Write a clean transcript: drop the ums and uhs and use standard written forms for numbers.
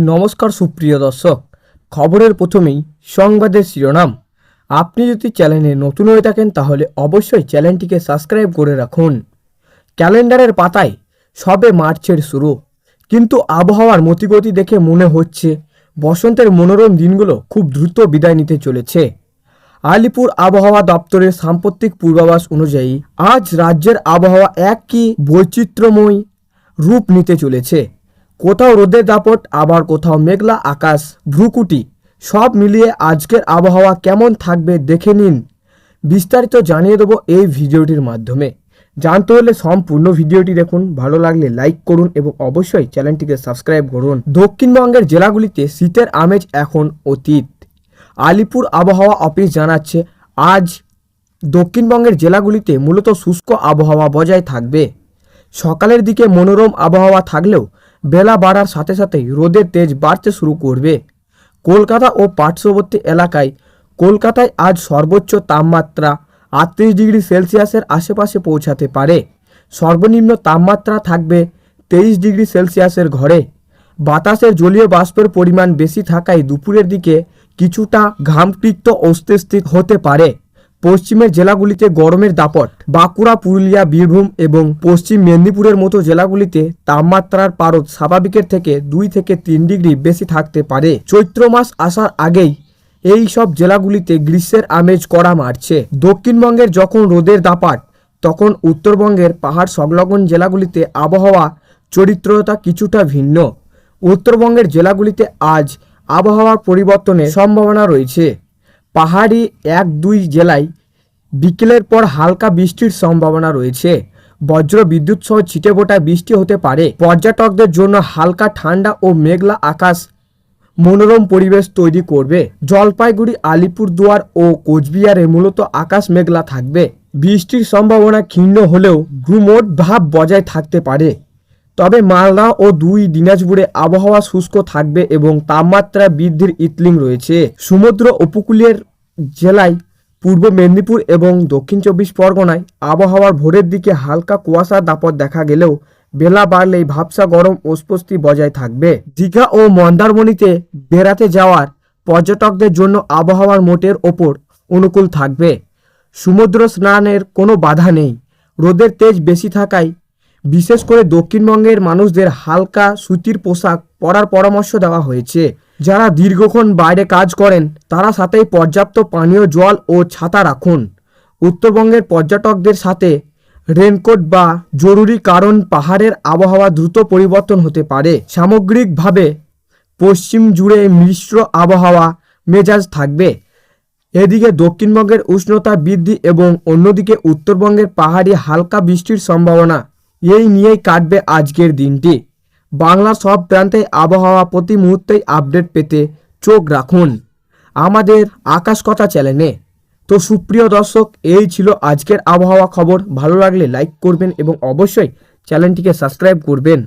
নমস্কার সুপ্রিয় দর্শক, খবরের প্রথমেই সংবাদের শিরোনাম। আপনি যদি চ্যানেলে নতুন হয়ে থাকেন তাহলে অবশ্যই চ্যানেলটিকে সাবস্ক্রাইব করে রাখুন। ক্যালেন্ডারের পাতায় সবে মার্চের শুরু, কিন্তু আবহাওয়ার মতিগতি দেখে মনে হচ্ছে বসন্তের মনোরম দিনগুলো খুব দ্রুত বিদায় নিতে চলেছে। আলিপুর আবহাওয়া দপ্তরের সাম্প্রতিক পূর্বাভাস অনুযায়ী আজ রাজ্যের আবহাওয়া একই বৈচিত্র্যময় রূপ নিতে চলেছে। কোথাও রোদের দাপট, আবার কোথাও মেঘলা আকাশ, ভ্রুকুটি, সব মিলিয়ে আজকের আবহাওয়া কেমন থাকবে দেখে নিন। বিস্তারিত জানিয়ে দেবো এই ভিডিওটির মাধ্যমে। জানতে হলে সম্পূর্ণ ভিডিওটি দেখুন। ভালো লাগলে লাইক করুন এবং অবশ্যই চ্যানেলটিকে সাবস্ক্রাইব করুন। দক্ষিণবঙ্গের জেলাগুলিতে শীতের আমেজ এখন অতীত। আলিপুর আবহাওয়া অফিস জানাচ্ছে, আজ দক্ষিণবঙ্গের জেলাগুলিতে মূলত শুষ্ক আবহাওয়া বজায় থাকবে। সকালের দিকে মনোরম আবহাওয়া থাকলেও বেলা বাড়ার সাথে সাথেই রোদের তেজ বাড়তে শুরু করবে। কলকাতা ও পার্শ্ববর্তী এলাকায় কলকাতায় আজ সর্বোচ্চ তাপমাত্রা 38 ডিগ্রি সেলসিয়াসের আশেপাশে পৌঁছাতে পারে। সর্বনিম্ন তাপমাত্রা থাকবে 23 ডিগ্রি সেলসিয়াসের ঘরে। বাতাসের জলীয় বাষ্পের পরিমাণ বেশি থাকায় দুপুরের দিকে কিছুটা ঘামপিক্ত অস্বস্তি হতে পারে। পশ্চিমের জেলাগুলিতে গরমের দাপট। বাঁকুড়া, পুরুলিয়া, বীরভূম এবং পশ্চিম মেদিনীপুরের মতো জেলাগুলিতে তাপমাত্রার পারদ স্বাভাবিকের থেকে 2 থেকে 3 ডিগ্রি বেশি থাকতে পারে। চৈত্র মাস আসার আগেই এই সব জেলাগুলিতে গ্রীষ্মের আমেজ কড়া মারছে। দক্ষিণবঙ্গের যখন রোদের দাপাট, তখন উত্তরবঙ্গের পাহাড় সংলগ্ন জেলাগুলিতে আবহাওয়া চরিত্রতা কিছুটা ভিন্ন। উত্তরবঙ্গের জেলাগুলিতে আজ আবহাওয়ার পরিবর্তনের সম্ভাবনা রয়েছে। পাহাড়ি 1-2 জেলায় বিকেলের পর হালকা বৃষ্টির সম্ভাবনা রয়েছে। বজ্র বিদ্যুৎ সহ ছিটেফোঁটা বৃষ্টি হতে পারে। পর্যটকদের জন্য হালকা ঠান্ডা ও মেঘলা আকাশ মনোরম পরিবেশ তৈরি করবে। জলপাইগুড়ি, আলিপুরদুয়ার ও কোচবিহারে মূলত আকাশ মেঘলা থাকবে। বৃষ্টির সম্ভাবনা ক্ষীণ হলেও গুমোট ভাব বজায় থাকতে পারে। তবে মালদা ও 2 দিনাজপুরে আবহাওয়া শুষ্ক থাকবে এবং তাপমাত্রা বৃদ্ধির ইতলিং রয়েছে। সমুদ্র উপকূলের জেলায় পূর্ব মেদিনীপুর এবং দক্ষিণ 24 পরগনায় আবহাওয়ার ভোরের দিকে হালকা কুয়াশার দাপট দেখা গেলেও বেলা বাড়লেই ভাবসা গরম অস্বস্তি বজায় থাকবে। দীঘা ও মন্দারমণিতে বেড়াতে যাওয়ার পর্যটকদের জন্য আবহাওয়ার মোটের ওপর অনুকূল থাকবে। সমুদ্র স্নানের কোনো বাধা নেই। রোদের তেজ বেশি থাকায় বিশেষ করে দক্ষিণবঙ্গের মানুষদের হালকা সুতির পোশাক পরার পরামর্শ দেওয়া হয়েছে। যারা দীর্ঘক্ষণ বাইরে কাজ করেন তারা সাথেই পর্যাপ্ত পানীয় জল ও ছাতা রাখুন। উত্তরবঙ্গের পর্যটকদের সাথে রেনকোট বা জরুরি, কারণ পাহাড়ের আবহাওয়া দ্রুত পরিবর্তন হতে পারে। সামগ্রিকভাবে পশ্চিম জুড়ে মিশ্র আবহাওয়া মেজাজ থাকবে। এদিকে দক্ষিণবঙ্গের উষ্ণতা বৃদ্ধি এবং অন্যদিকে উত্তরবঙ্গের পাহাড়ি হালকা বৃষ্টির সম্ভাবনা, এই নিয়েই কাটবে আজকের দিনটি। বাংলার সব প্রান্তে আবহাওয়া প্রতি মুহূর্তেই আপডেট পেতে চোখ রাখুন আমাদের আকাশ কথা চ্যানেলে। তো সুপ্রিয় দর্শক, এই ছিল আজকের আবহাওয়া খবর। ভালো লাগলে লাইক করবেন এবং অবশ্যই চ্যানেলটিকে সাবস্ক্রাইব করবেন।